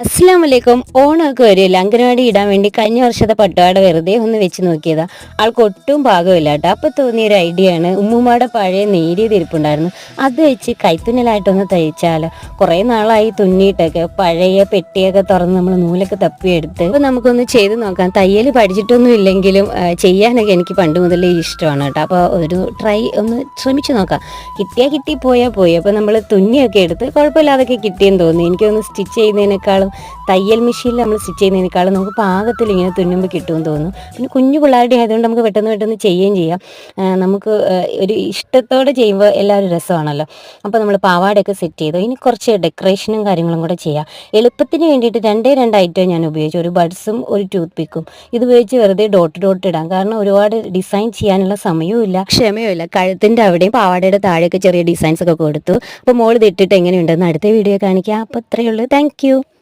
അസ്സലാമലൈക്കും. ഓണമൊക്കെ വരില്ല, അംഗനവാടി ഇടാൻ വേണ്ടി കഴിഞ്ഞ വർഷത്തെ പട്ടുപാട വെറുതെ ഒന്ന് വെച്ച് നോക്കിയതാ. ആൾക്ക് ഒട്ടും പാകമില്ല കേട്ടോ. അപ്പം തോന്നിയൊരു ഐഡിയ ആണ്, ഉമ്മുമ്മയുടെ പഴയ നേരിയ തിരിപ്പുണ്ടായിരുന്നു, അത് വെച്ച് കൈത്തുന്നലായിട്ടൊന്ന് തയ്ച്ചാലോ. കുറേ നാളായി തുന്നിയിട്ടൊക്കെ, പഴയ പെട്ടിയൊക്കെ തുറന്ന് നമ്മൾ നൂലൊക്കെ തപ്പിയെടുത്ത് അപ്പോൾ നമുക്കൊന്ന് ചെയ്ത് നോക്കാം. തയ്യൽ പഠിച്ചിട്ടൊന്നും ഇല്ലെങ്കിലും ചെയ്യാനൊക്കെ എനിക്ക് പണ്ട് മുതലേ ഇഷ്ടമാണ് കേട്ടോ. അപ്പോൾ ഒരു ഒന്ന് ശ്രമിച്ചു നോക്കാം. കിട്ടിയാൽ കിട്ടി, പോയാൽ പോയി. അപ്പോൾ നമ്മൾ തുന്നിയൊക്കെ എടുത്ത് കുഴപ്പമില്ലാതൊക്കെ കിട്ടിയെന്ന് തോന്നി. എനിക്കൊന്ന് സ്റ്റിച്ച് ചെയ്യുന്നതിനേക്കാളും തയ്യൽ മെഷീനിൽ നമ്മൾ സ്റ്റിച്ച് ചെയ്യുന്നതിനേക്കാളും നമുക്ക് പാകത്തിൽ ഇങ്ങനെ തുന്നുമ്പോൾ കിട്ടുമെന്ന് തോന്നുന്നു. പിന്നെ കുഞ്ഞു പിള്ളേരുടെ ആയതുകൊണ്ട് നമുക്ക് പെട്ടെന്ന് പെട്ടെന്ന് ചെയ്യുകയും ചെയ്യാം. നമുക്ക് ഒരു ഇഷ്ടത്തോടെ ചെയ്യുമ്പോൾ എല്ലാവരും രസമാണല്ലോ. അപ്പോൾ നമ്മൾ പാവാടയൊക്കെ സെറ്റ് ചെയ്തു. ഇനി കുറച്ച് ഡെക്കറേഷനും കാര്യങ്ങളും കൂടെ ചെയ്യാം. എളുപ്പത്തിന് വേണ്ടിയിട്ട് രണ്ട് ഐറ്റം ഞാൻ ഉപയോഗിച്ചു, ഒരു ബഡ്സും ഒരു ടൂത്ത് പിക്കും. ഇത് ഉപയോഗിച്ച് വെറുതെ ഡോട്ട് ഇടാം. കാരണം ഒരുപാട് ഡിസൈൻ ചെയ്യാനുള്ള സമയവും ഇല്ല, ക്ഷമയും ഇല്ല. കഴുത്തിൻ്റെ അവിടെയും പാവാടയുടെ താഴെയൊക്കെ ചെറിയ ഡിസൈൻസ് ഒക്കെ കൊടുത്തു. അപ്പോൾ മോൾ ഇതിട്ടിട്ട് എങ്ങനെയുണ്ടെന്ന് അടുത്ത വീഡിയോ കാണിക്കാം. അപ്പോൾ അത്രയേ ഉള്ളൂ. Thank you.